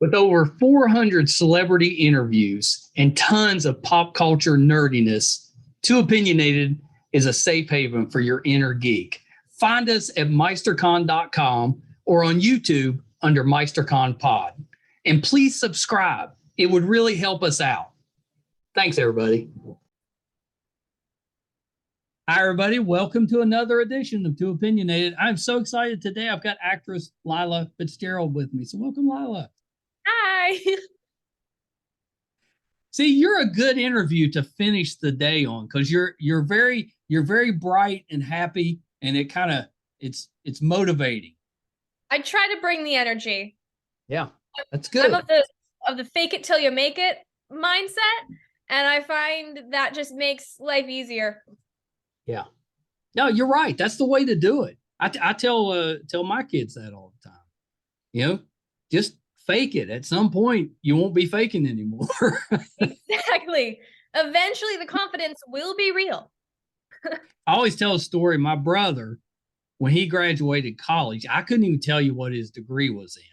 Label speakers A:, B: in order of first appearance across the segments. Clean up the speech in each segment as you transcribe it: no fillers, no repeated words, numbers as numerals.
A: With over 400 celebrity interviews and tons of pop culture nerdiness, Too Opinionated is a safe haven for your inner geek. Find us at meistercon.com or on YouTube under MeisterCon Pod. And please subscribe. It would really help us out. Thanks, everybody. Hi, everybody. Welcome to another edition of Too Opinionated. I'm so excited today. I've got actress Lilah Fitzgerald with me. So welcome, Lilah.
B: Hi.
A: See, you're a good interview to finish the day on because you're very bright and happy, and it's motivating.
B: I try to bring the energy.
A: Yeah, that's good.
B: I'm of the fake it till you make it mindset, and I find that just makes life easier.
A: Yeah. No, you're right. That's the way to do it. I tell my kids that all the time. You know, just fake it. At some point, you won't be faking anymore.
B: Exactly. Eventually, the confidence will be real.
A: I always tell a story. My brother, when he graduated college, I couldn't even tell you what his degree was in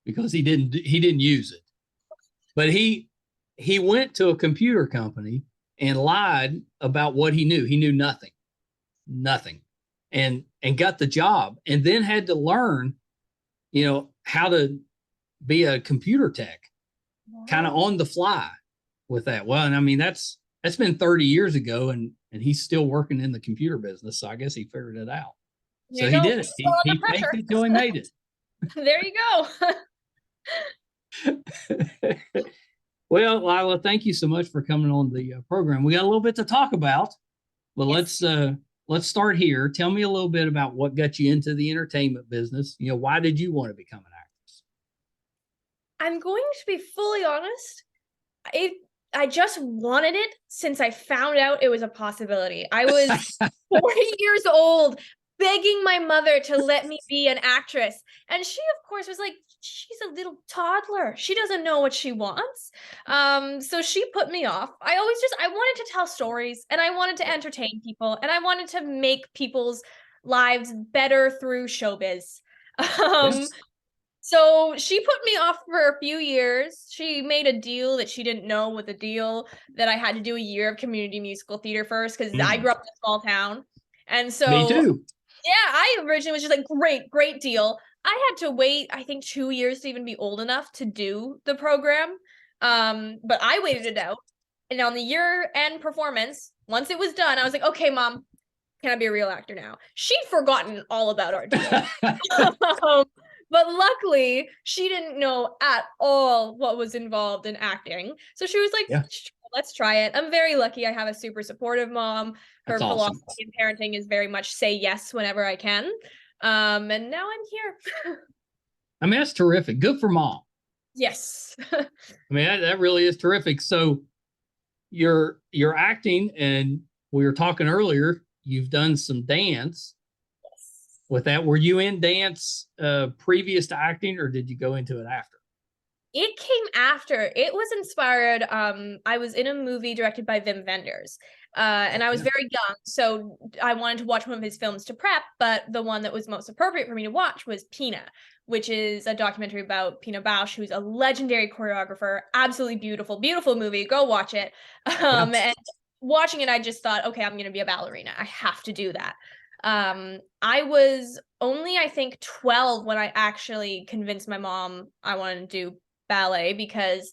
A: because he didn't use it. But he went to a computer company and lied about what he knew. He knew nothing, and got the job, and then had to learn, how to be a computer tech, kind of on the fly with that. Well, and I mean that's been 30 years ago, and he's still working in the computer business. So I guess he figured it out. So he did it. He faked it till he made it.
B: There you
A: go. Well, Lilah, thank you so much for coming on the program. We got a little bit to talk about, but
B: yes.
A: let's start here. Tell me a little bit about what got you into the entertainment business. Why did you want to become an actress?
B: I'm going to be fully honest. I just wanted it since I found out it was a possibility. I was 40 years old, begging my mother to let me be an actress. And she, of course, was like, she's a little toddler. She doesn't know what she wants. So she put me off. I wanted to tell stories, and I wanted to entertain people, and I wanted to make people's lives better through showbiz.
A: Yes.
B: So she put me off for a few years. She made a deal that she didn't know was a deal, that I had to do a year of community musical theater first, because I grew up in a small town. And so
A: me too.
B: Yeah, I originally was just like, great deal. I had to wait, I think, 2 years to even be old enough to do the program. But I waited it out. And on the year-end performance, once it was done, I was like, okay, Mom, can I be a real actor now? She'd forgotten all about our deal. But luckily, she didn't know at all what was involved in acting. So she was like, yeah, let's try it. I'm very lucky. I have a super supportive mom. Her philosophy in parenting is very much say yes whenever I can. And now I'm here.
A: I mean, that's terrific. Good for Mom.
B: Yes.
A: I mean, that really is terrific. So you're acting, and we were talking earlier, you've done some dance. With that, were you in dance previous to acting, or did you go into it after?
B: It came after. It was inspired. I was in a movie directed by Wim Wenders, and I was very young, so I wanted to watch one of his films to prep, but the one that was most appropriate for me to watch was Pina, which is a documentary about Pina Bausch, who's a legendary choreographer. Absolutely beautiful, beautiful movie. Go watch it. And watching it, I just thought, okay, I'm going to be a ballerina. I have to do that. I was only, I think, 12 when I actually convinced my mom I wanted to do ballet, because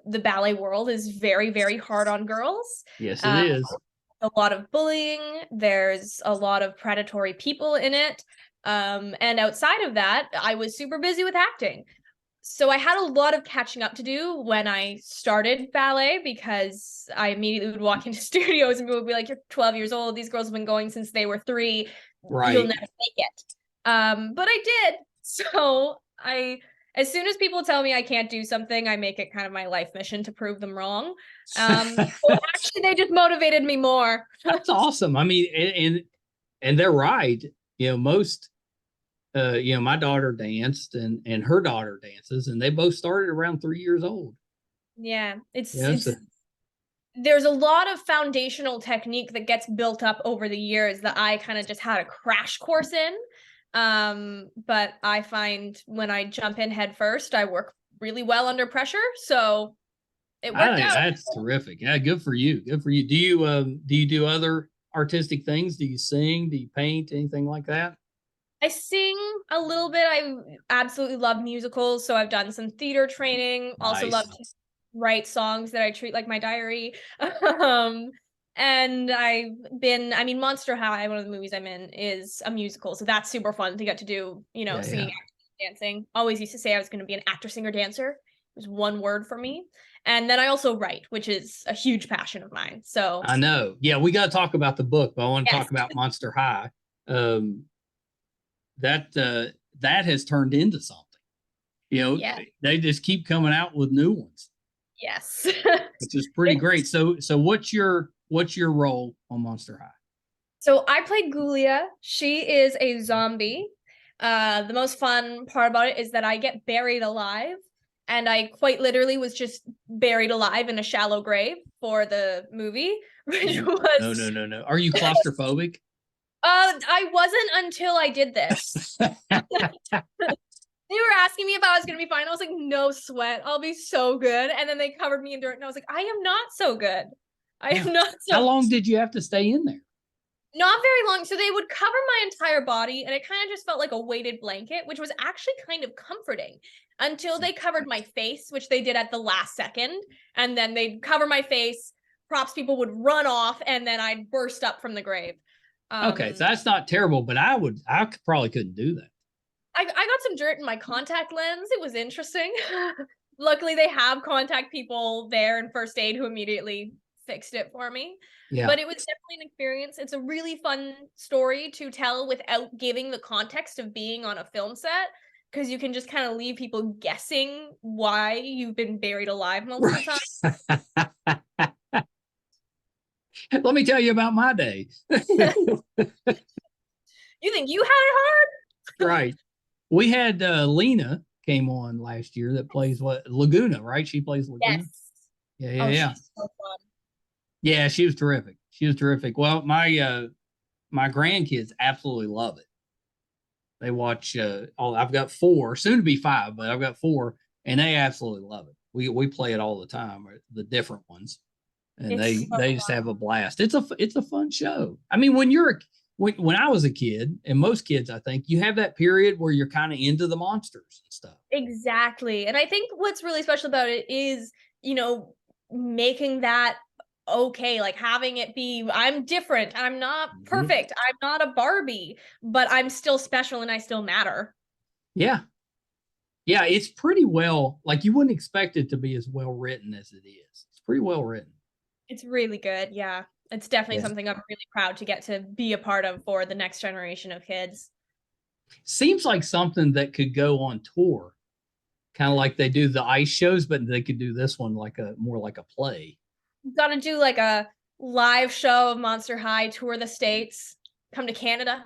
B: the ballet world is very, very hard on girls.
A: Yes, it is.
B: A lot of bullying. There's a lot of predatory people in it. And outside of that, I was super busy with acting. So I had a lot of catching up to do when I started ballet, because I immediately would walk into studios and people would be like, you're 12 years old. These girls have been going since they were 3. Right. You'll never make it. But I did. So as soon as people tell me I can't do something, I make it kind of my life mission to prove them wrong. So actually, they just motivated me more.
A: That's awesome. I mean, and they're right. Most my daughter danced, and her daughter dances, and they both started around 3 years old.
B: Yeah, there's a lot of foundational technique that gets built up over the years that I kind of just had a crash course in. But I find when I jump in head first, I work really well under pressure. So it worked out.
A: That's terrific. Yeah, good for you. Good for you. Do you do other artistic things? Do you sing? Do you paint? Anything like that?
B: I sing a little bit. I absolutely love musicals, so I've done some theater training. Also love
A: Nice.
B: to write songs that I treat like my diary. um, and I mean, Monster High, one of the movies I'm in, is a musical, so that's super fun to get to do,
A: Yeah,
B: singing,
A: yeah.
B: acting, dancing. Always used to say I was going to be an actor, singer, dancer. It was one word for me. And then I also write, which is a huge passion of mine. So,
A: I know. Yeah, we got to talk about the book, but I want to
B: yes.
A: talk about Monster High. Um, that has turned into something.
B: Yeah.
A: They just keep coming out with new ones,
B: Yes.
A: which is pretty great. So what's your role on Monster High?
B: So I played Ghoulia. She is a zombie. The most fun part about it is that I get buried alive, and I quite literally was just buried alive in a shallow grave for the movie, which was
A: No. Are you claustrophobic?
B: I wasn't until I did this. They were asking me if I was gonna be fine. I was like, no sweat, I'll be so good. And then they covered me in dirt, and I was like, I am not so good. I am not so.
A: How long did you have to stay in there?
B: Not very long. So they would cover my entire body, and it kind of just felt like a weighted blanket, which was actually kind of comforting until they covered my face, which they did at the last second. And then they'd cover my face, props people would run off, and then I'd burst up from the grave.
A: Okay, so that's not terrible, but probably couldn't do that.
B: I got some dirt in my contact lens. It was interesting. Luckily, they have contact people there in first aid who immediately fixed it for me.
A: Yeah.
B: But it was definitely an experience. It's a really fun story to tell without giving the context of being on a film set, because you can just kind of leave people guessing why you've been buried alive multiple times.
A: Let me tell you about my day.
B: You think you had it hard?
A: Right. We had Lena came on last year that plays Laguna, right? She plays Laguna.
B: Yes.
A: Yeah.
B: She's so fun.
A: Yeah, she was terrific. She was terrific. Well, my grandkids absolutely love it. They watch I've got 4, soon to be 5, but I've got 4, and they absolutely love it. We play it all the time, the different ones, and they just have a blast. It's a fun show. I mean, when I was a kid, and most kids, I think, you have that period where you're kind of into the monsters and stuff.
B: Exactly. And I think what's really special about it is, making that okay, like having it be, I'm different, I'm not perfect, I'm not a Barbie, but I'm still special and I still matter.
A: Yeah. Yeah, it's pretty well, like you wouldn't expect it to be as well written as it is. It's pretty well written.
B: It's really good. Yeah. It's definitely something I'm really proud to get to be a part of for the next generation of kids.
A: Seems like something that could go on tour, kind of like they do the ice shows, but they could do this one more like a play.
B: Got to do like a live show of Monster High, tour the States, come to Canada.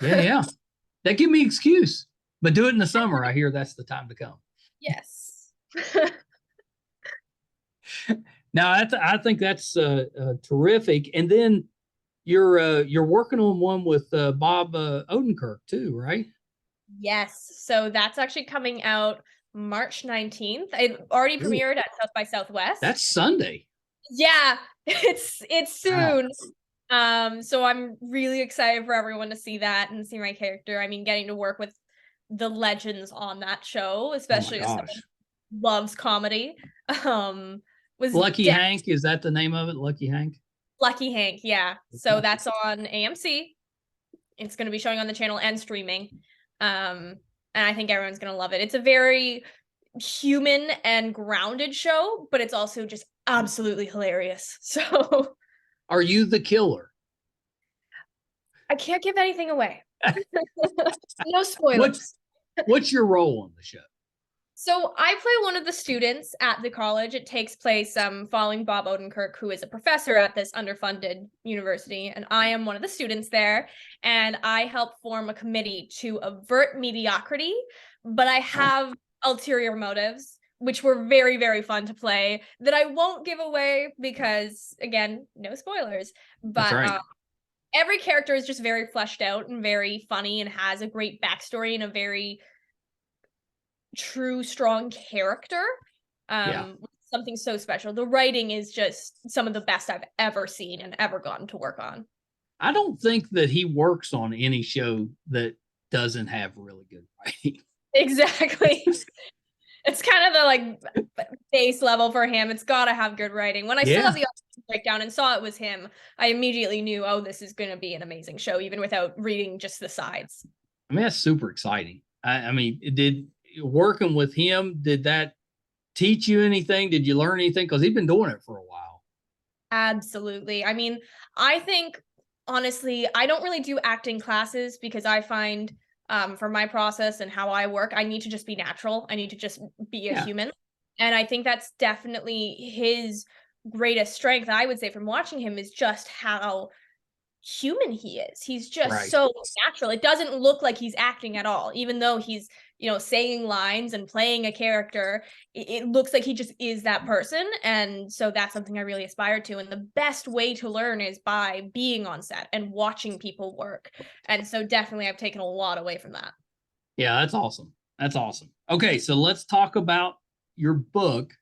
A: Yeah. That give me excuse, but do it in the summer. I hear that's the time to come.
B: Yes.
A: Now, I think that's terrific. And then you're working on one with Bob Odenkirk too, right?
B: Yes. So that's actually coming out March 19th. It already premiered at South by Southwest.
A: That's Sunday.
B: Yeah, it's soon. Wow. So I'm really excited for everyone to see that and see my character. I mean, getting to work with the legends on that show, especially as someone who loves comedy. Was
A: Lucky Hank, is that the name of it? Lucky Hank?
B: Lucky Hank, yeah. So that's on AMC. It's going to be showing on the channel and streaming. And I think everyone's going to love it. It's a very human and grounded show, but it's also just absolutely hilarious. So
A: are you the killer?
B: I can't give anything away. No spoilers.
A: What's your role on the show?
B: So I play one of the students at the college. It takes place following Bob Odenkirk, who is a professor at this underfunded university, and I am one of the students there, and I help form a committee to avert mediocrity, but I have ulterior motives, which were very, very fun to play, that I won't give away because, again, no spoilers. But every character is just very fleshed out and very funny and has a great backstory and a very true strong character. Something so special. The writing is just some of the best I've ever seen and ever gotten to work on.
A: I don't think that he works on any show that doesn't have really good writing.
B: Exactly. It's kind of the like base level for him. It's got to have good writing. When I saw the breakdown and saw it was him, I immediately knew, oh, this is going to be an amazing show, even without reading just the sides.
A: I mean, that's super exciting. I mean, did working with him, did that teach you anything? Did you learn anything? Because he's been doing it for a while.
B: Absolutely. I mean, I think, honestly, I don't really do acting classes because I find for my process and how I work, I need to just be natural. I need to just be a human. And I think that's definitely his greatest strength, I would say, from watching him, is just how human he is. He's just so natural. It doesn't look like he's acting at all, even though he's, saying lines and playing a character. It looks like he just is that person. And so that's something I really aspire to. And the best way to learn is by being on set and watching people work. And so definitely I've taken a lot away from that.
A: Yeah, that's awesome. That's awesome. Okay, so let's talk about your book.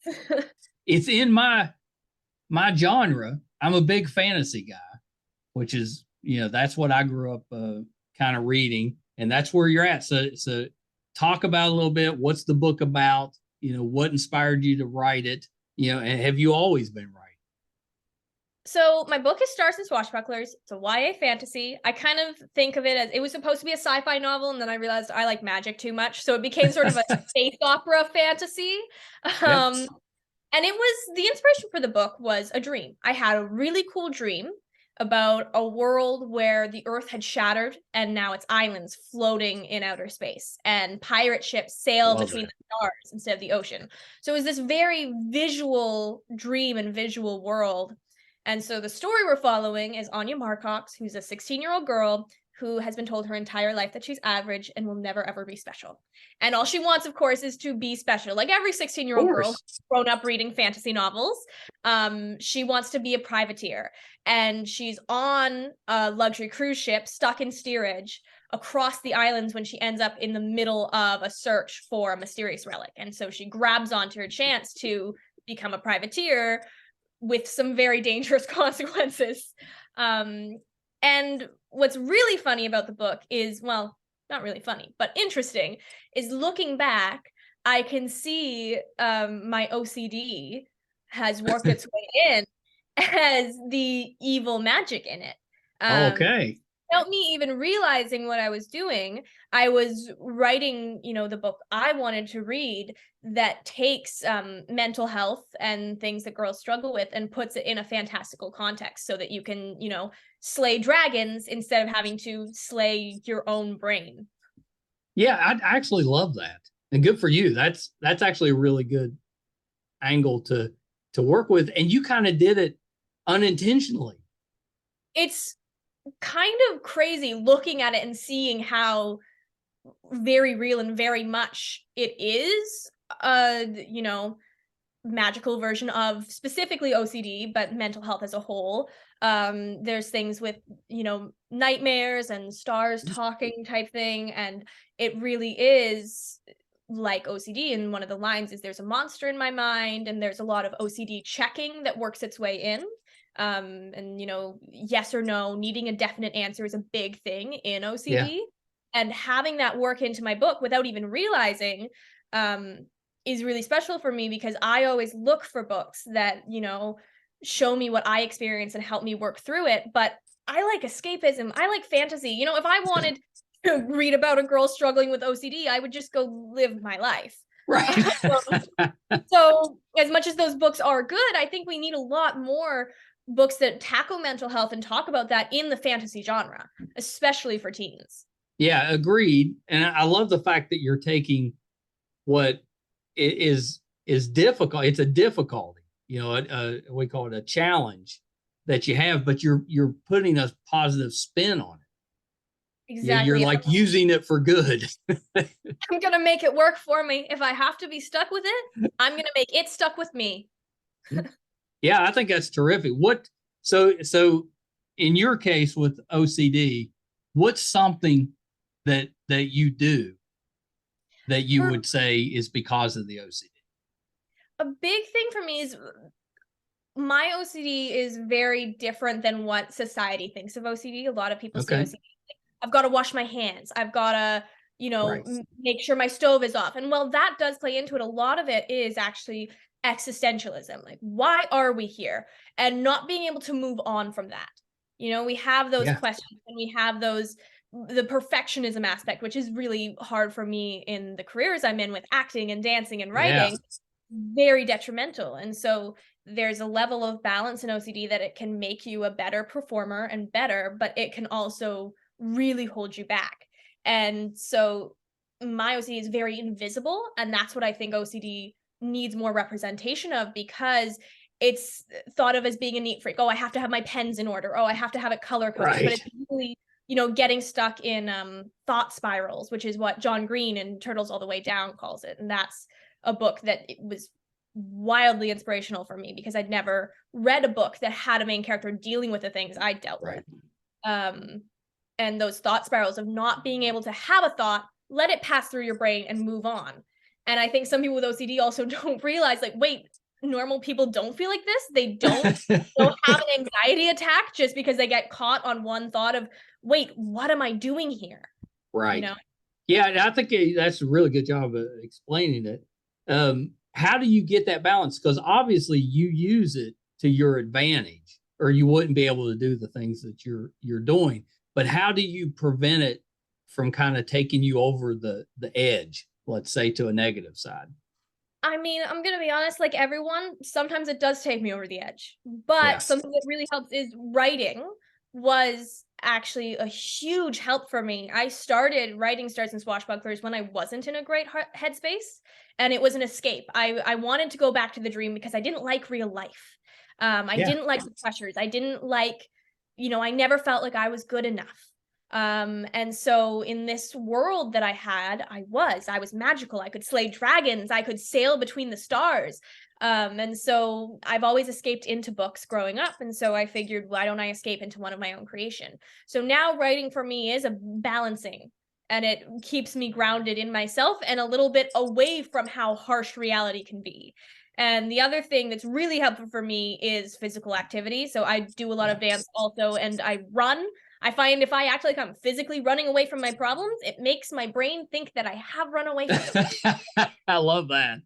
A: Yes. It's in my genre. I'm a big fantasy guy, which is, that's what I grew up kind of reading, and that's where you're at. So talk about a little bit. What's the book about? What inspired you to write it? And have you always been writing?
B: So my book is Stars and Swashbucklers. It's a YA fantasy. I kind of think of it as, it was supposed to be a sci-fi novel, and then I realized I like magic too much, so it became sort of a space opera fantasy. Yes. And it was, the inspiration for the book was a dream. I had a really cool dream about a world where the earth had shattered and now it's islands floating in outer space, and pirate ships sail between the stars instead of the ocean. So it was this very visual dream and visual world. And so the story we're following is Anya Marcox, who's a 16-year-old girl who has been told her entire life that she's average and will never ever be special. And all she wants, of course, is to be special. Like every 16-year-old girl who's grown up reading fantasy novels, she wants to be a privateer. And she's on a luxury cruise ship stuck in steerage across the islands when she ends up in the middle of a search for a mysterious relic. And so she grabs onto her chance to become a privateer with some very dangerous consequences. And what's really funny about the book is, well, not really funny, but interesting, is looking back, I can see my OCD has worked its way in as the evil magic in it.
A: Okay.
B: Without me even realizing what I was doing, I was writing, the book I wanted to read that takes mental health and things that girls struggle with and puts it in a fantastical context so that you can, slay dragons instead of having to slay your own brain.
A: Yeah, I actually love that. And good for you. That's actually a really good angle to work with. And you kind of did it unintentionally.
B: It's kind of crazy looking at it and seeing how very real and very much it is magical version of specifically OCD, but mental health as a whole. There's things with, nightmares and stars talking type thing. And it really is like OCD. And one of the lines is, there's a monster in my mind, and there's a lot of OCD checking that works its way in. And yes or no, needing a definite answer is a big thing in OCD. And having that work into my book without even realizing is really special for me, because I always look for books that, show me what I experience and help me work through it. But I like escapism. I like fantasy. If I wanted to read about a girl struggling with OCD, I would just go live my life.
A: Right.
B: So as much as those books are good, I think we need a lot more books that tackle mental health and talk about that in the fantasy genre, especially for teens.
A: Yeah, agreed. And I love the fact that you're taking what is difficult. It's a difficulty, we call it a challenge that you have, but you're putting a positive spin on it.
B: Exactly.
A: You're like using it for good.
B: I'm gonna make it work for me. If I have to be stuck with it, I'm gonna make it stuck with me.
A: Yeah, I think that's terrific. So in your case with OCD, what's something that you do that you
B: For
A: would say is because of the OCD?
B: a big thing for me is my OCD is very different than what society thinks of OCD. A lot of people say
A: Okay.
B: OCD, like, I've got to wash my hands. I've got to,
A: Right.
B: make sure my stove is off. And while that does play into it, a lot of it is actually existentialism. Like, why are we here? And not being able to move on from that. We have those
A: Yeah.
B: questions and we have the perfectionism aspect, which is really hard for me in the careers I'm in with acting and dancing and
A: Yeah.
B: writing, very detrimental. And so there's a level of balance in OCD that it can make you a better performer and better, but it can also really hold you back. And so my OCD is very invisible. And that's what I think OCD needs more representation of, because it's thought of as being a neat freak. Oh, I have to have my pens in order. Oh, I have to have it color coded. But
A: Right.
B: it's really, getting stuck in thought spirals, which is what John Green in Turtles All the Way Down calls it. And that's a book that it was wildly inspirational for me, because I'd never read a book that had a main character dealing with the things I dealt
A: Right.
B: with. And those thought spirals of not being able to have a thought, let it pass through your brain and move on. And I think some people with OCD also don't realize, like, wait, normal people don't feel like this. They don't have an anxiety attack just because they get caught on one thought of, wait, what am I doing here?
A: Right. Yeah, and I think that's a really good job of explaining it. How do you get that balance? Because obviously you use it to your advantage, or you wouldn't be able to do the things that you're doing. But how do you prevent it from kind of taking you over the edge, let's say, to a negative side?
B: I mean, I'm gonna be honest, like everyone, sometimes it does take me over the edge. But
A: Yes.
B: something that really helps is writing was actually a huge help for me. I started writing Stars and Swashbucklers when I wasn't in a great headspace, and it was an escape. I wanted to go back to the dream because I didn't like real life. I
A: Yeah.
B: didn't like the pressures. I didn't like, I never felt like I was good enough. And so in this world that I was magical. I could slay dragons. I could sail between the stars. And so I've always escaped into books growing up. And so I figured, why don't I escape into one of my own creation? So now writing for me is a balancing, and it keeps me grounded in myself and a little bit away from how harsh reality can be. And the other thing that's really helpful for me is physical activity. So I do a lot of dance also, and I run. I find if I act like I'm physically running away from my problems, it makes my brain think that I have run away from them.
A: I love that.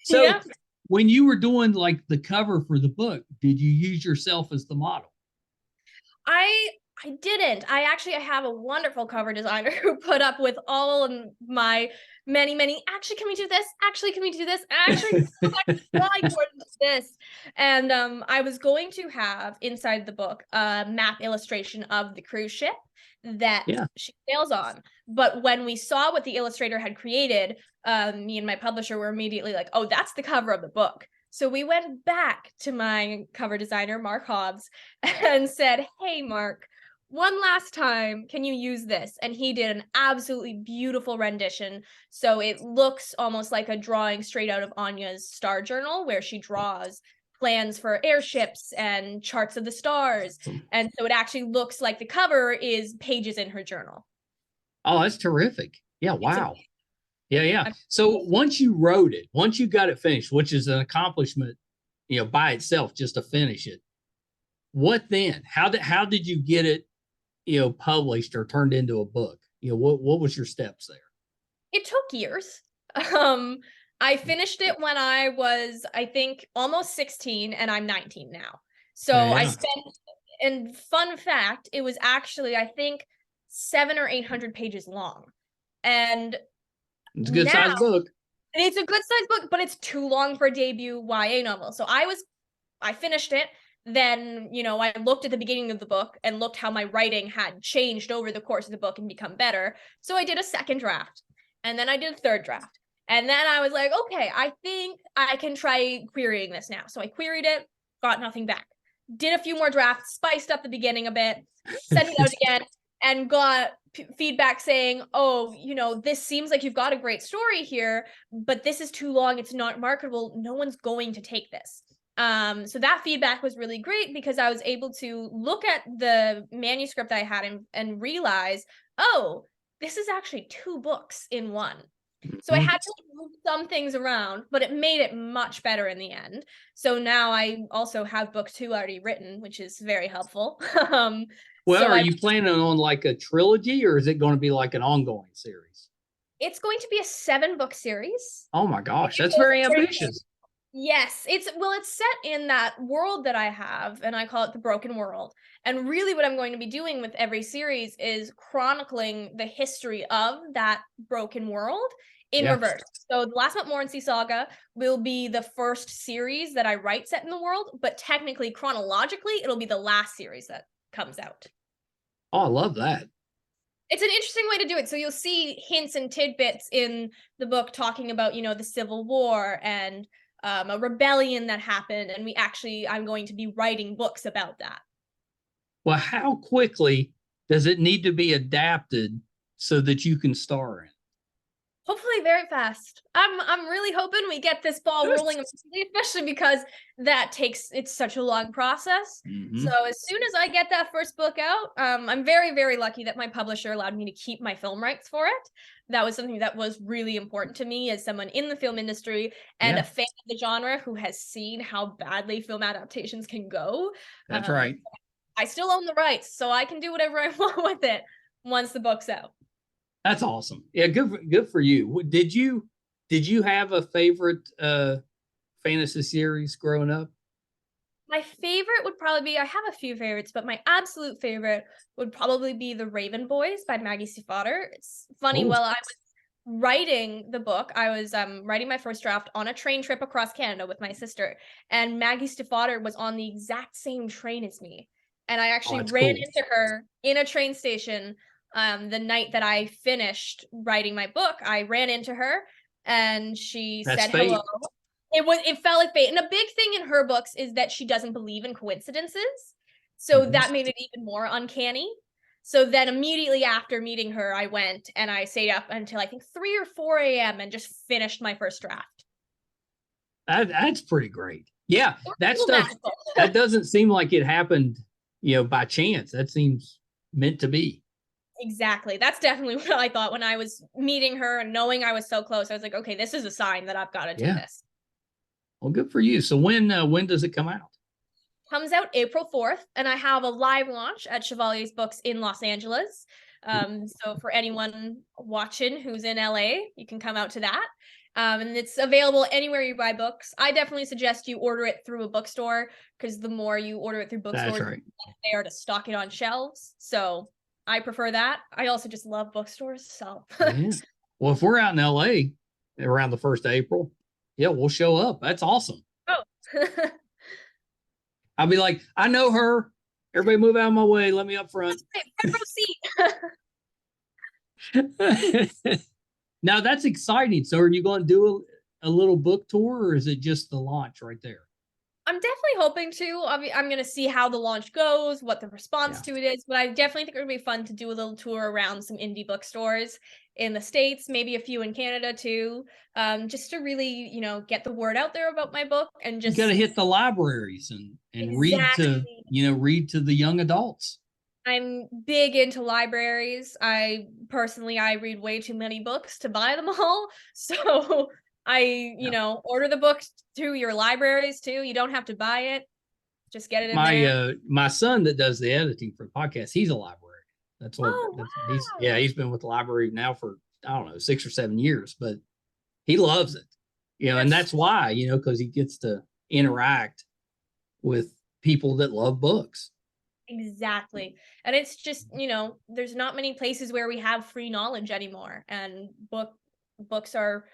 A: So
B: Yeah.
A: when you were doing like the cover for the book, did you use yourself as the model?
B: I didn't. I have a wonderful cover designer who put up with all of my many, actually, can we do this? Actually, can we do this? Actually, this. And I was going to have inside the book a map illustration of the cruise ship that she sails on. But when we saw what the illustrator had created, me and my publisher were immediately like, oh, that's the cover of the book. So we went back to my cover designer, Mark Hobbs, and said, hey, Mark, one last time, can you use this? And he did an absolutely beautiful rendition. So it looks almost like a drawing straight out of Anya's star journal, where she draws plans for airships and charts of the stars. And so it actually looks like the cover is pages in her journal.
A: Oh, that's terrific. Yeah. Wow. Yeah. So once you wrote it, once you got it finished, which is an accomplishment, by itself, just to finish it, what then? How did you get it, published or turned into a book? What was your steps there?
B: It took years. I finished it when I was, I think, almost 16, and I'm 19 now. So I spent, and fun fact, it was actually, I think, 700 or 800 pages long. And
A: it's a good size book.
B: It's a good size book, but it's too long for a debut YA novel. So I finished it. Then, I looked at the beginning of the book and looked how my writing had changed over the course of the book and become better. So I did a second draft, and then I did a third draft. And then I was like, okay, I think I can try querying this now. So I queried it, got nothing back. Did a few more drafts, spiced up the beginning a bit, sent it out again, and got feedback saying, oh, this seems like you've got a great story here, but this is too long. It's not marketable. No one's going to take this. So that feedback was really great, because I was able to look at the manuscript I had and realize, oh, this is actually 2 books in one. So I
A: Mhm.
B: had to move some things around, but it made it much better in the end. So now I also have book 2 already written, which is very helpful.
A: Well,
B: So
A: are
B: I
A: you planning on like a trilogy, or is it going to be like an ongoing series?
B: it's going to be a 7-book series.
A: Oh my gosh, that's
B: Because
A: very
B: there's
A: ambitious.
B: Yes, it's set in that world that I have, and I call it the broken world. And really what I'm going to be doing with every series is chronicling the history of that broken world in
A: Yeah.
B: reverse. So the Last Montmorency Saga will be the first series that I write set in the world, but technically, chronologically, it'll be the last series that comes out.
A: Oh, I love that.
B: It's an interesting way to do it. So you'll see hints and tidbits in the book talking about, the Civil War and a rebellion that happened. And I'm going to be writing books about that.
A: Well, how quickly does it need to be adapted so that you can star in?
B: Hopefully very fast. I'm really hoping we get this ball rolling, especially because it's such a long process.
A: Mm-hmm.
B: So as soon as I get that first book out, I'm very, very lucky that my publisher allowed me to keep my film rights for it. That was something that was really important to me as someone in the film industry and
A: Yeah.
B: a fan of the genre who has seen how badly film adaptations can go.
A: That's right.
B: I still own the rights, so I can do whatever I want with it once the book's out.
A: That's awesome. Yeah, good for you. Did you have a favorite fantasy series growing up?
B: My favorite would probably be I have a few favorites, but my absolute favorite would probably be The Raven Boys by Maggie Stiefvater. It's funny,
A: Oh.
B: while I was writing the book, I was writing my first draft on a train trip across Canada with my sister, and Maggie Stiefvater was on the exact same train as me. And I actually
A: That's
B: ran
A: cool.
B: into her in a train station the night that I finished writing my book. I ran into her and she
A: That's
B: said
A: fate.
B: hello. It felt like fate. And a big thing in her books is that she doesn't believe in coincidences. So
A: Mhm.
B: that made it even more uncanny. So then immediately after meeting her, I went and I stayed up until I think 3 or 4 a.m. and just finished my first draft.
A: That's pretty great. Yeah, that
B: Little
A: stuff
B: magical.
A: that doesn't seem like it happened, by chance. That seems meant to be.
B: Exactly. That's definitely what I thought when I was meeting her and knowing I was so close. I was like, okay, this is a sign that I've got to do
A: Yeah.
B: this.
A: Well, good for you. So when does it come out?
B: Comes out April 4th, and I have a live launch at Chevalier's Books in Los Angeles. So for anyone watching who's in LA, you can come out to that. And it's available anywhere you buy books. I definitely suggest you order it through a bookstore, because the more you order it through bookstores,
A: That's right.
B: they are to stock it on shelves. So I prefer that. I also just love bookstores. So
A: Yeah. Well, if we're out in LA around the 1st of April, yeah, we'll show up. That's awesome.
B: oh.
A: I'll be like, I know her. Everybody move out of my way. Let me up front. Now that's exciting. So are you going to do a little book tour, or is it just the launch right there?
B: I'm definitely hoping to. I'm going to see how the launch goes, what the response to it is, but I definitely think it would be fun to do a little tour around some indie bookstores in the States, maybe a few in Canada too, just to really, get the word out there about my book and
A: You
B: just
A: got to hit the libraries and
B: exactly.
A: read to the young adults.
B: I'm big into libraries. I read way too many books to buy them all. So order the books to your libraries too. You don't have to buy it. Just get it in there.
A: My son that does the editing for the podcast, he's a librarian. That's what
B: Oh, wow.
A: he's been with the library now for, I don't know, 6 or 7 years, but he loves it. And that's why, because he gets to interact with people that love books.
B: Exactly. And it's just, there's not many places where we have free knowledge anymore. And books are,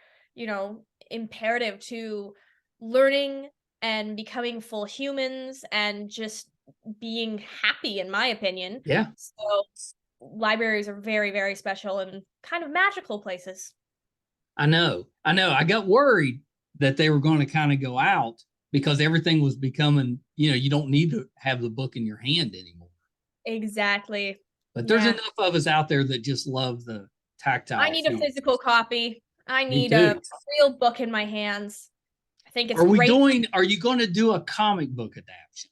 B: imperative to learning and becoming full humans and just being happy, in my opinion.
A: Yeah.
B: So libraries are very, very special and kind of magical places.
A: I know. I got worried that they were going to kind of go out because everything was becoming, you don't need to have the book in your hand anymore.
B: Exactly.
A: But there's enough of us out there that just love the tactile.
B: I need a physical copy. I need a real book in my hands. I think it's
A: Are you going to do a comic book adaptation?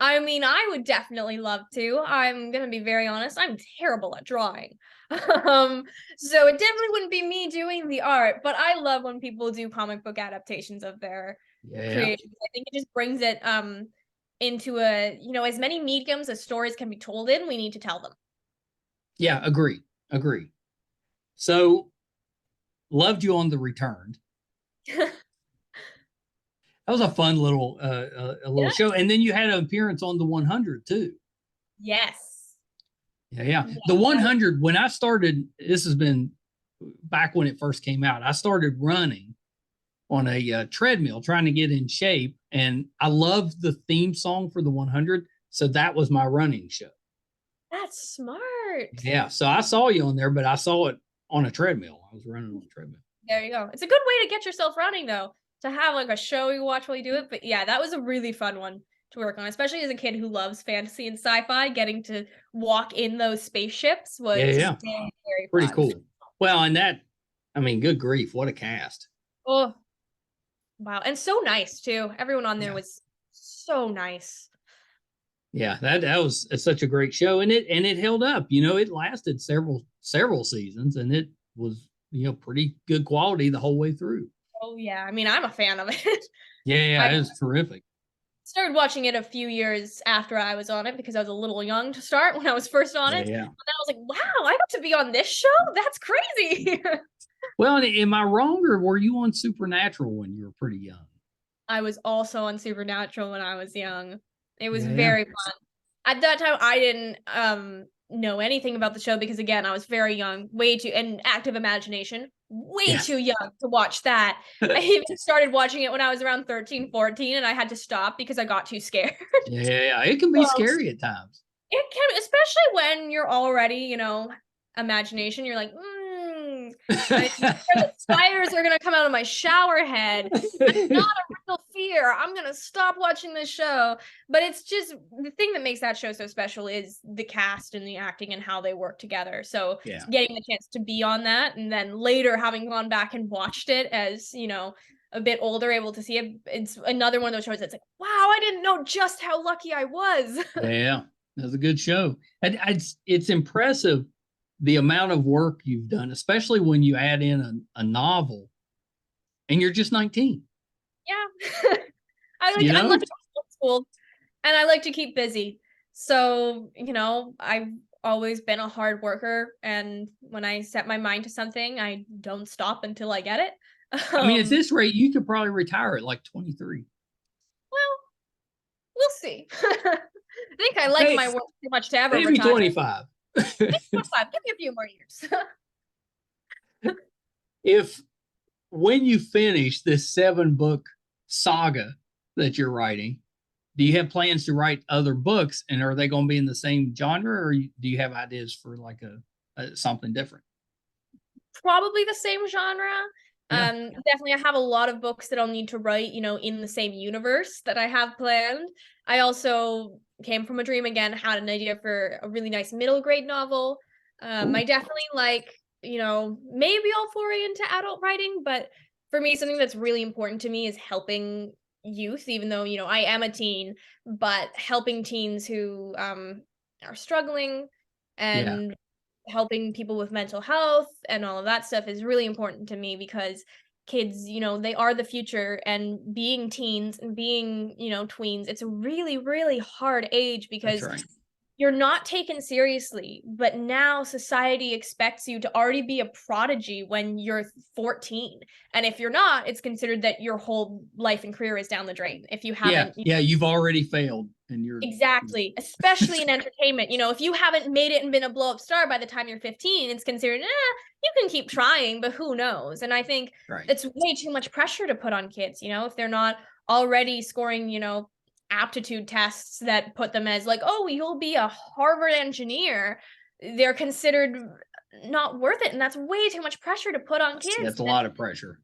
B: I mean, I would definitely love to. I'm gonna be very honest, I'm terrible at drawing. So it definitely wouldn't be me doing the art, but I love when people do comic book adaptations of their
A: Yeah.
B: creations. I think it just brings it into a, as many mediums as stories can be told in, we need to tell them.
A: Yeah, agree. So loved you on The Returned. That was a fun little a little
B: Yeah.
A: show. And then you had an appearance on the 100 too.
B: Yes.
A: Yeah.
B: Yeah.
A: The 100, when I started, this has been back when it first came out, I started running on a treadmill trying to get in shape. And I loved the theme song for the 100. So that was my running show.
B: That's smart.
A: Yeah. So I saw you on there, but I saw it on a treadmill. I was running on a treadmill.
B: There you go. It's a good way to get yourself running, though, to have like a show you watch while you do it. But yeah, that was a really fun one to work on, especially as a kid who loves fantasy and sci-fi. Getting to walk in those spaceships was
A: Yeah.
B: very, very
A: Pretty
B: fun.
A: cool. Well, and that, I mean, good grief, what a cast.
B: Oh, wow. And so nice, too. Everyone on there
A: Yeah.
B: was so nice.
A: Yeah, that was such a great show, and it held up. It lasted several seasons, and it was pretty good quality the whole way through.
B: Oh, yeah. I mean, I'm a fan of it.
A: Yeah,
B: I
A: it was terrific.
B: started watching it a few years after I was on it because I was a little young to start when I was first on it.
A: Yeah.
B: And then I was like, wow, I got to be on this show? That's crazy.
A: Well, am I wrong, or were you on Supernatural when you were pretty young?
B: I was also on Supernatural when I was young. It was
A: Yeah.
B: very fun. At that time, I didn't know anything about the show because, again, I was very young, way too, and active imagination, way too young to watch that. I even started watching it when I was around 13, 14, and I had to stop because I got too scared.
A: Yeah, it can be scary at times.
B: It can, especially when you're already, imagination. You're like, the spiders are gonna come out of my shower head. That's not a real fear. I'm gonna stop watching this show. But it's just the thing that makes that show so special is the cast and the acting and how they work together. So
A: Yeah.
B: getting the chance to be on that, and then later having gone back and watched it as a bit older, able to see it, it's another one of those shows that's like, wow, I didn't know just how lucky I was.
A: Yeah, that was a good show. And it's impressive the amount of work you've done, especially when you add in a novel, and you're just 19.
B: Yeah. I'm lucky to school, and I like to keep busy. So, I've always been a hard worker, and when I set my mind to something, I don't stop until I get it.
A: I mean, at this rate, you could probably retire at like 23.
B: Well, we'll see. I think I like my work too much to ever
A: maybe
B: retire.
A: 25.
B: Maybe 25. Give me a few more years.
A: If when you finish this 7-book saga that you're writing, do you have plans to write other books, and are they going to be in the same genre, or do you have ideas for like a something different?
B: Probably the same genre.
A: Yeah.
B: Definitely I have a lot of books that I'll need to write, in the same universe that I have planned. I also came from a dream again, had an idea for a really nice middle grade novel. I definitely like, maybe I'll foray into adult writing, but for me, something that's really important to me is helping youth, even though, I am a teen, but helping teens who are struggling and helping people with mental health and all of that stuff is really important to me because kids, they are the future, and being teens and being, tweens, it's a really, really hard age because
A: That's right.
B: you're not taken seriously, but now society expects you to already be a prodigy when you're 14. And if you're not, it's considered that your whole life and career is down the drain. If you haven't,
A: you've already failed, and you're
B: exactly, especially in entertainment. If you haven't made it and been a blow-up star by the time you're 15, it's considered, you can keep trying, but who knows? And I think it's way too much pressure to put on kids, if they're not already scoring, aptitude tests that put them as like, oh, you'll be a Harvard engineer. They're considered not worth it, and that's way too much pressure to put on kids.
A: That's a lot of pressure.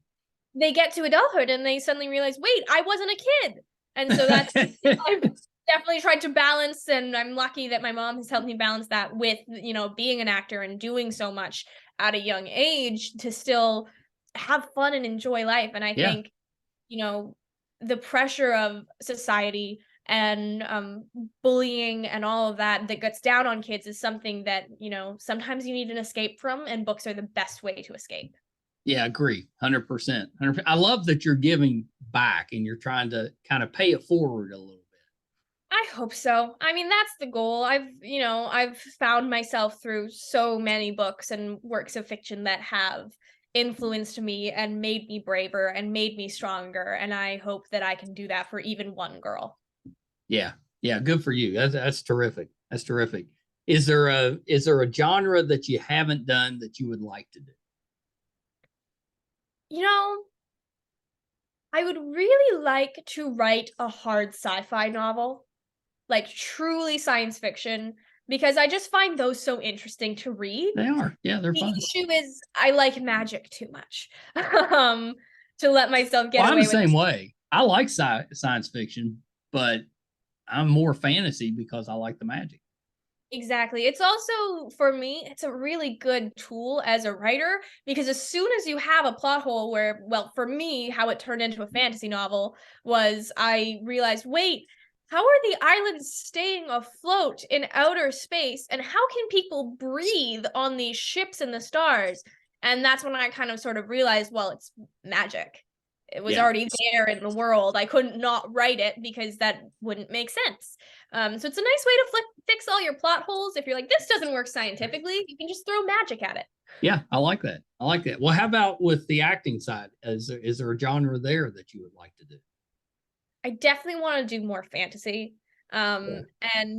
B: They get to adulthood and they suddenly realize, wait, I wasn't a kid. And so that's I've definitely tried to balance, and I'm lucky that my mom has helped me balance that with, being an actor and doing so much at a young age to still have fun and enjoy life. And I think, the pressure of society and bullying and all of that gets down on kids is something that, sometimes you need an escape from, and books are the best way to escape.
A: Yeah, agree. 100%. 100%. I love that you're giving back and you're trying to kind of pay it forward a little bit.
B: I hope so. I mean, that's the goal. I've found myself through so many books and works of fiction that have influenced me and made me braver and made me stronger. And I hope that I can do that for even one girl.
A: Yeah. Yeah. Good for you. That's terrific. That's terrific. Is there a genre that you haven't done that you would like to do?
B: I would really like to write a hard sci-fi novel, like truly science fiction, because I just find those so interesting to read.
A: They are. Yeah, they're
B: The
A: fun.
B: issue is I like magic too much to let myself get away
A: I'm
B: with
A: the same way. I like science fiction, but I'm more fantasy because I like the magic.
B: Exactly. It's also, for me, it's a really good tool as a writer, because as soon as you have a plot hole where, well, for me, how it turned into a fantasy novel was I realized, wait, how are the islands staying afloat in outer space? And how can people breathe on these ships in the stars? And that's when I kind of sort of realized, well, it's magic. It was already there in the world. I couldn't not write it because that wouldn't make sense. So it's a nice way to fix all your plot holes. If you're like, this doesn't work scientifically, you can just throw magic at it.
A: Yeah, I like that. I like that. Well, how about with the acting side? Is there a genre there that you would like to do?
B: I definitely want to do more fantasy, and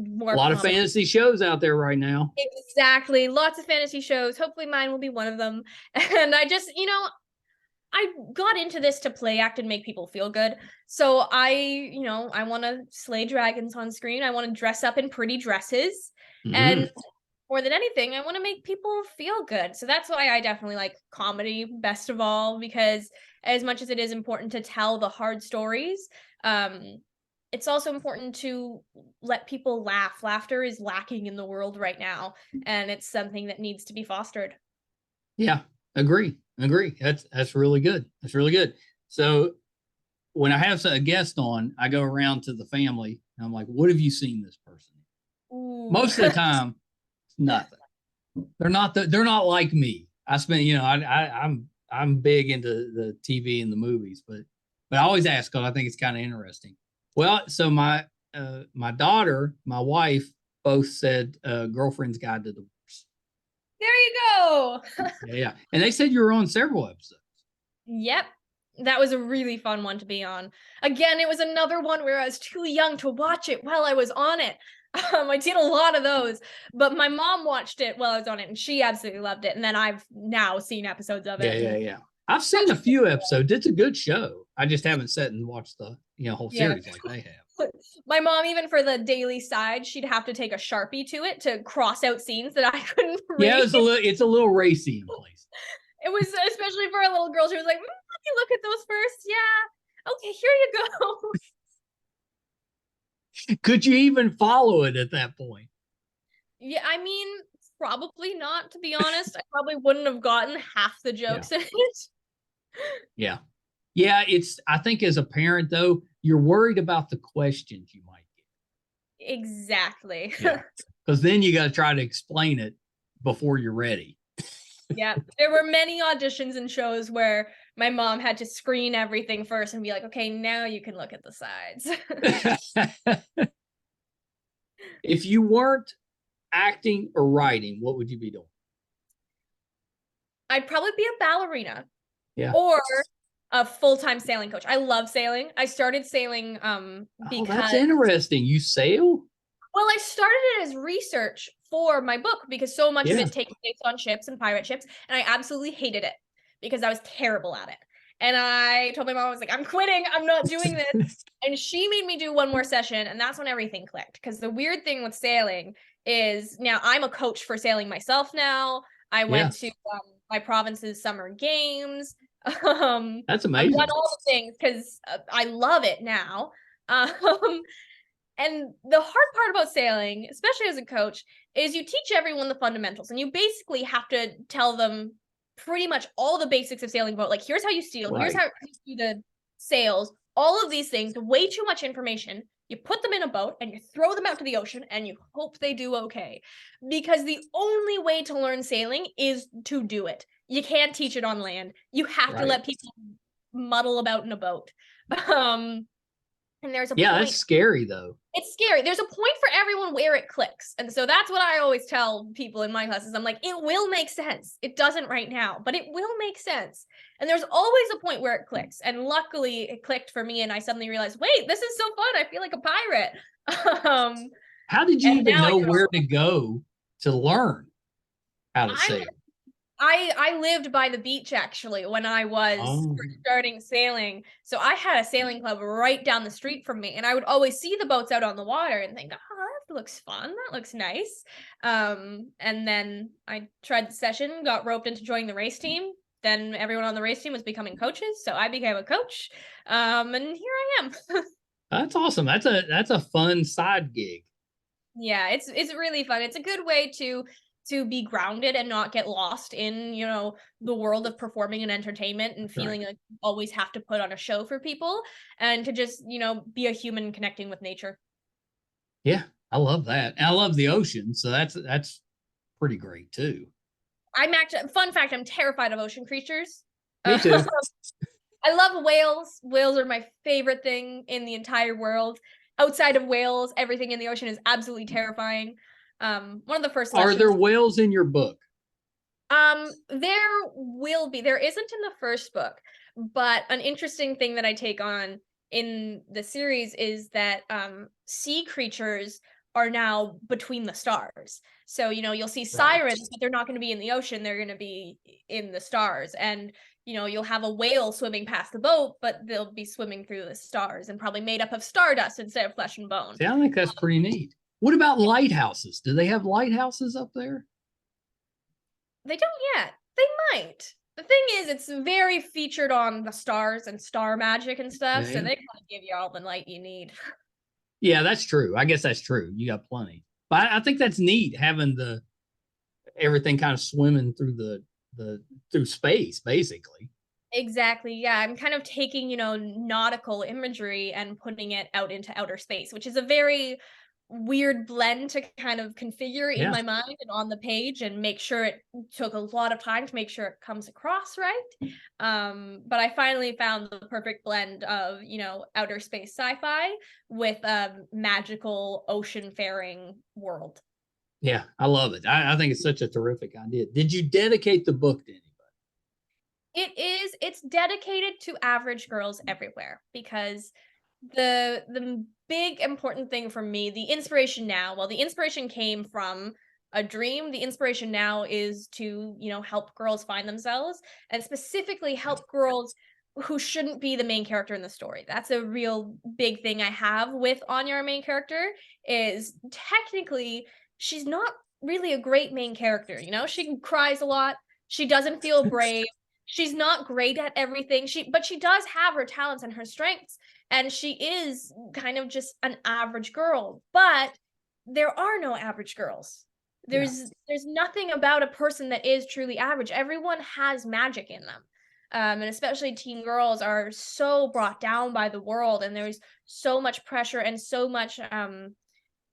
B: more
A: a lot of fantasy shows out there right now.
B: Exactly. Lots of fantasy shows. Hopefully mine will be one of them. And I just, I got into this to play act and make people feel good. So I want to slay dragons on screen. I want to dress up in pretty dresses.
A: Mm-hmm.
B: And more than anything, I want to make people feel good. So that's why I definitely like comedy best of all, because as much as it is important to tell the hard stories, it's also important to let people laugh. Laughter is lacking in the world right now, and it's something that needs to be fostered.
A: Yeah, agree. That's really good. That's really good. So when I have a guest on, I go around to the family and I'm like, what have you seen this person? Ooh. Most of the time, nothing. They're not like me. I spent, I'm big into the TV and the movies, but I always ask because I think it's kind of interesting. Well, so my daughter, my wife, both said Girlfriend's Guide to Divorce.
B: There you go.
A: Yeah. And they said you were on several episodes.
B: Yep. That was a really fun one to be on. Again, it was another one where I was too young to watch it while I was on it. I did a lot of those, but my mom watched it while I was on it and she absolutely loved it. And then I've now seen episodes of it.
A: Yeah. I've seen a few episodes. It's a good show. I just haven't sat and watched the whole series like they have.
B: My mom, even for the daily side, she'd have to take a Sharpie to it to cross out scenes that I couldn't read.
A: Yeah, it's a little racy in place.
B: It was, especially for a little girl, she was like, let me look at those first. Yeah. Okay, here you
A: go. Could you even follow it at that point?
B: Yeah, I mean, probably not, to be honest. I probably wouldn't have gotten half the jokes in it.
A: Yeah. Yeah, I think as a parent, though, you're worried about the questions you might get.
B: Exactly.
A: Yeah. Because then you got to try to explain it before you're ready.
B: Yeah. There were many auditions and shows where my mom had to screen everything first and be like, okay, now you can look at the sides.
A: If you weren't acting or writing, what would you be doing?
B: I'd probably be a ballerina.
A: Yeah.
B: Or a full-time sailing coach. I love sailing. I started sailing because
A: that's interesting. You sail?
B: Well, I started it as research for my book because so much of it takes place on ships and pirate ships, and I absolutely hated it because I was terrible at it. And I told my mom, I was like, I'm quitting. I'm not doing this. And she made me do one more session, and that's when everything clicked. Because the weird thing with sailing is now I'm a coach for sailing myself now. I went to my province's summer games.
A: That's amazing.
B: I've done all the things because I love it now. And the hard part about sailing, especially as a coach, is you teach everyone the fundamentals, and you basically have to tell them pretty much all the basics of sailing boat. Like, here's how you steal, here's how you do the sails, all of these things, way too much information. You put them in a boat and you throw them out to the ocean and you hope they do okay. Because the only way to learn sailing is to do it. You can't teach it on land. You have to let people muddle about in a boat. And there's a point.
A: That's scary though.
B: It's scary. There's a point for everyone where it clicks. And so that's what I always tell people in my classes. I'm like, it will make sense. It doesn't right now, but it will make sense. And there's always a point where it clicks. And luckily it clicked for me. And I suddenly realized, wait, this is so fun. I feel like a pirate.
A: How did you even know where to go to learn how to sail?
B: I lived by the beach actually when I was starting sailing. So I had a sailing club right down the street from me, and I would always see the boats out on the water and think, oh, that looks fun. That looks nice. And then I tried the session, got roped into joining the race team. Then everyone on the race team was becoming coaches, so I became a coach. And here I am.
A: That's awesome. That's a fun side gig.
B: Yeah, it's really fun. It's a good way to be grounded and not get lost in, the world of performing and entertainment and feeling like you always have to put on a show for people, and to just, be a human connecting with nature.
A: Yeah, I love that. And I love the ocean. So that's pretty great too.
B: Fun fact, I'm terrified of ocean creatures.
A: Me too.
B: I love whales. Whales are my favorite thing in the entire world. Outside of whales, everything in the ocean is absolutely terrifying. One of the first lessons,
A: are there whales in your book?
B: There will be. There isn't in the first book, but an interesting thing that I take on in the series is that sea creatures are now between the stars. So, you'll see sirens, but they're not going to be in the ocean. They're going to be in the stars. And, you'll have a whale swimming past the boat, but they'll be swimming through the stars and probably made up of stardust instead of flesh and bone.
A: See, I think that's pretty neat. What about lighthouses? Do they have lighthouses up there?
B: They don't yet. They might. The thing is, it's very featured on the stars and star magic and stuff, so they kind of give you all the light you need.
A: Yeah, that's true. I guess that's true. You got plenty. But I think that's neat, having everything kind of swimming through through space, basically.
B: Exactly. Yeah, I'm kind of taking, nautical imagery and putting it out into outer space, which is a very weird blend to kind of configure in my mind and on the page, and make sure it took a lot of time to make sure it comes across right. But I finally found the perfect blend of, outer space sci-fi with a magical ocean faring world.
A: Yeah, I love it. I think it's such a terrific idea. Did you dedicate the book to anybody?
B: It's dedicated to average girls everywhere, because the big important thing for me, the inspiration came from a dream. The inspiration now is to, help girls find themselves, and specifically help girls who shouldn't be the main character in the story. That's a real big thing I have with Anya, our main character, is technically she's not really a great main character. She cries a lot. She doesn't feel brave. She's not great at everything. But she does have her talents and her strengths. And she is kind of just an average girl. But there are no average girls. There's nothing about a person that is truly average. Everyone has magic in them. And especially teen girls are so brought down by the world. And there's so much pressure and so much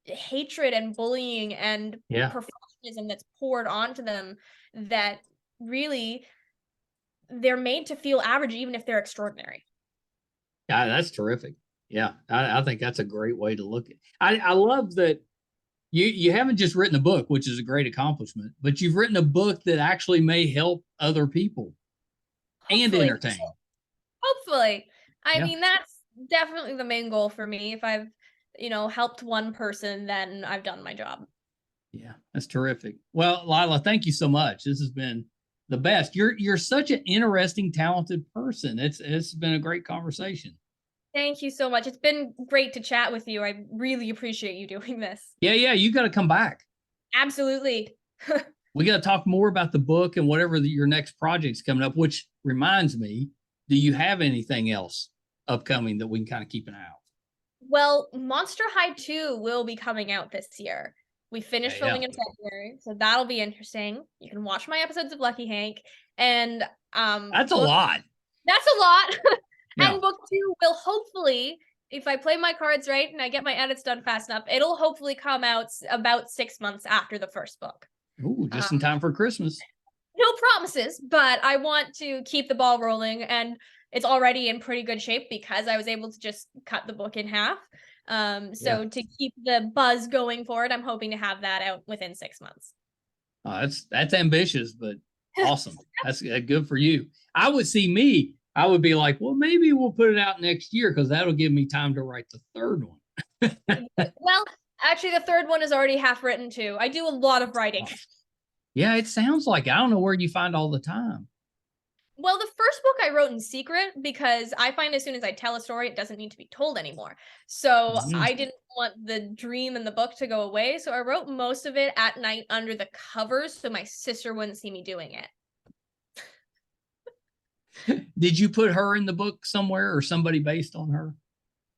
B: hatred and bullying and perfectionism that's poured onto them, that really they're made to feel average even if they're extraordinary.
A: Yeah, that's terrific. Yeah, I think that's a great way to look at it. I love that you haven't just written a book, which is a great accomplishment, but you've written a book that actually may help other people and entertain.
B: Hopefully. I mean, that's definitely the main goal for me. If I've, helped one person, then I've done my job.
A: Yeah, that's terrific. Well, Lilah, thank you so much. This has been the best. You're such an interesting, talented person. It's been a great conversation.
B: Thank you so much. It's been great to chat with you. I really appreciate you doing this.
A: Yeah, you got to come back.
B: Absolutely.
A: We got to talk more about the book and whatever your next project's coming up, which reminds me, do you have anything else upcoming that we can kind of keep an eye out?
B: Well, Monster High 2 will be coming out this year. We finished filming in February, so that'll be interesting. You can watch my episodes of Lucky Hank, and
A: that's a lot.
B: That's a lot. And book 2 will hopefully if I play my cards right and I get my edits done fast enough, it'll hopefully come out about 6 months after the first book.
A: Ooh, just in time for Christmas.
B: No promises, but I want to keep the ball rolling, and it's already in pretty good shape because I was able to just cut the book in half. So to keep the buzz going forward, I'm hoping to have that out within 6 months.
A: That's ambitious, but awesome. That's good for you. I would be like, well, maybe we'll put it out next year because that'll give me time to write the third one.
B: Well, actually, the third one is already half written too. I do a lot of writing.
A: Yeah, it sounds like, I don't know where you find all the time.
B: Well, the first book I wrote in secret because I find as soon as I tell a story, it doesn't need to be told anymore. So I didn't want the dream in the book to go away. So I wrote most of it at night under the covers so my sister wouldn't see me doing it.
A: Did you put her in the book somewhere or somebody based on her?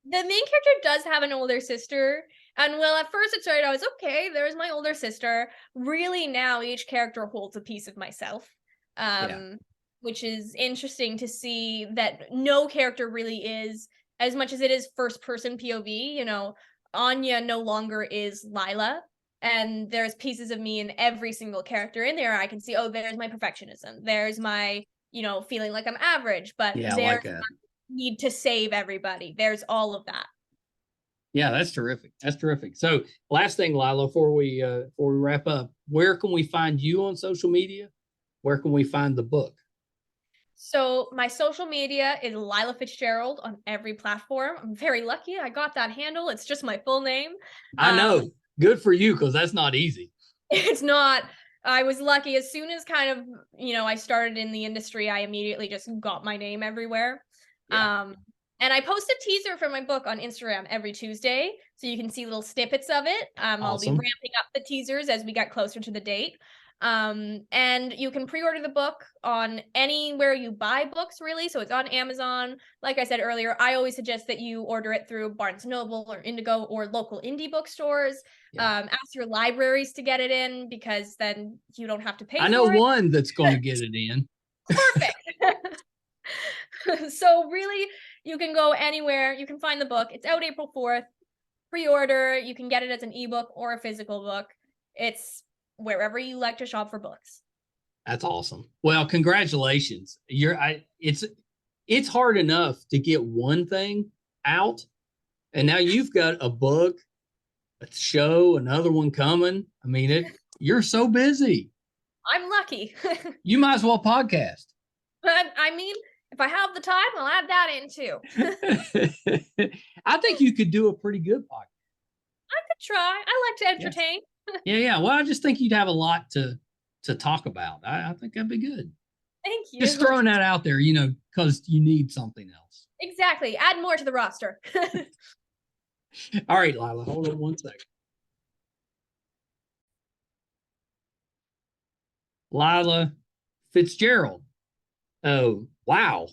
B: The main character does have an older sister. And well, at first it started, I was okay, there's my older sister. Really now each character holds a piece of myself. Which is interesting to see that no character really is, as much as it is first person POV, you know, Anya no longer is Lilah. And there's pieces of me in every single character in there. I can see, oh, there's my perfectionism. There's my, you know, feeling like I'm average, but there's my need to save everybody. There's all of that.
A: Yeah, that's terrific. That's terrific. So last thing, Lilah, before we wrap up, where can we find you on social media? Where can we find the book?
B: So my social media is Lilah Fitzgerald on every platform. I'm very lucky I got that handle. It's just my full name.
A: I know. Good for you, because that's not easy.
B: It's not. I was lucky. As soon as kind of, you know, I started in the industry, I immediately just got my name everywhere. Yeah. And I post a teaser for my book on Instagram every Tuesday, so you can see little snippets of it.
A: Awesome.
B: I'll be ramping up the teasers as we get closer to the date. And you can pre-order the book on anywhere you buy books, really. So it's on Amazon. Like I said earlier, I always suggest that you order it through Barnes & Noble or Indigo or local indie bookstores. Yeah. Ask your libraries to get it in, because then you don't have to pay for it.
A: I know one that's going to get it in.
B: Perfect. So really, you can go anywhere. You can find the book. It's out April 4th. Pre-order. You can get it as an ebook or a physical book. It's wherever you like to shop for books.
A: That's awesome. Well, congratulations. It's hard enough to get one thing out, and now you've got a book, a show, another one coming. I mean, you're so busy.
B: I'm lucky.
A: You might as well podcast.
B: I mean, if I have the time, I'll add that in too.
A: I think you could do a pretty good podcast.
B: I could try. I like to entertain.
A: Yeah. Well, I just think you'd have a lot to talk about. I think that'd be good.
B: Thank you.
A: Just throwing that out there, you know, because you need something else.
B: Exactly. Add more to the roster.
A: All right, Lilah, hold on one second. Lilah Fitzgerald. Oh, wow.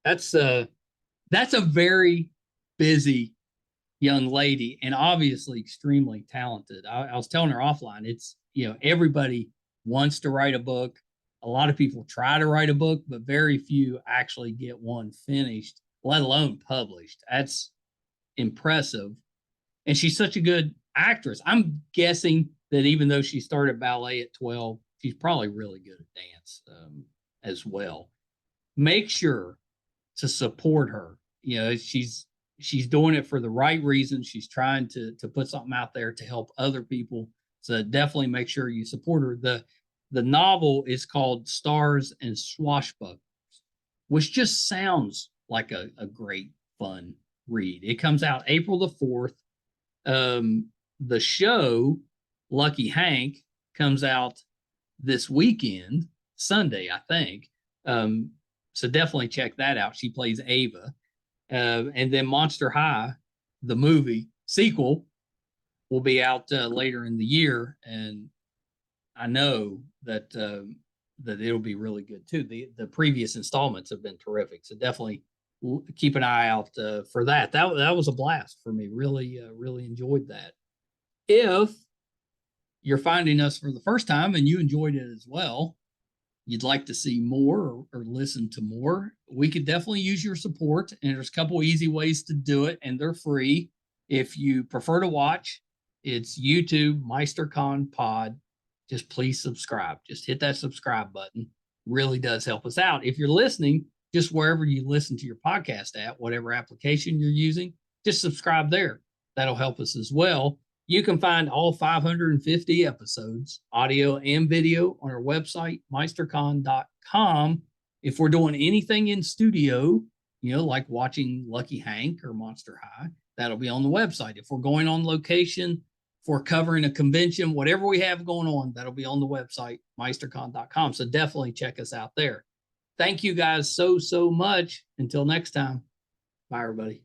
A: That's a very busy young lady, and obviously extremely talented. I was telling her offline, it's, you know, everybody wants to write a book. A lot of people try to write a book, but very few actually get one finished, let alone published. That's impressive. And she's such a good actress. I'm guessing that even though she started ballet at 12, she's probably really good at dance as well. Make sure to support her. You know, she's doing it for the right reasons. She's trying to put something out there to help other people. So definitely make sure you support her. The novel is called Stars and Swashbucklers, which just sounds like a great, fun read. It comes out April the 4th. The show, Lucky Hank, comes out this weekend, Sunday, I think. So definitely check that out. She plays Ava. And then Monster High, the movie sequel, will be out later in the year, and I know that it'll be really good too. The previous installments have been terrific, so definitely keep an eye out for that. That was a blast for me. Really enjoyed that. If you're finding us for the first time and you enjoyed it as well, you'd like to see more or listen to more, we could definitely use your support. And there's a couple easy ways to do it, and they're free. If you prefer to watch, it's YouTube, MeisterCon Pod. Just please subscribe. Just hit that subscribe button. Really does help us out. If you're listening, just wherever you listen to your podcast at, whatever application you're using, just subscribe there. That'll help us as well. You can find all 550 episodes, audio and video, on our website, meistercon.com. If we're doing anything in studio, like watching Lucky Hank or Monster High, that'll be on the website. If we're going on location, if we're covering a convention, whatever we have going on, that'll be on the website, meistercon.com. So definitely check us out there. Thank you guys so much. Until next time. Bye, everybody.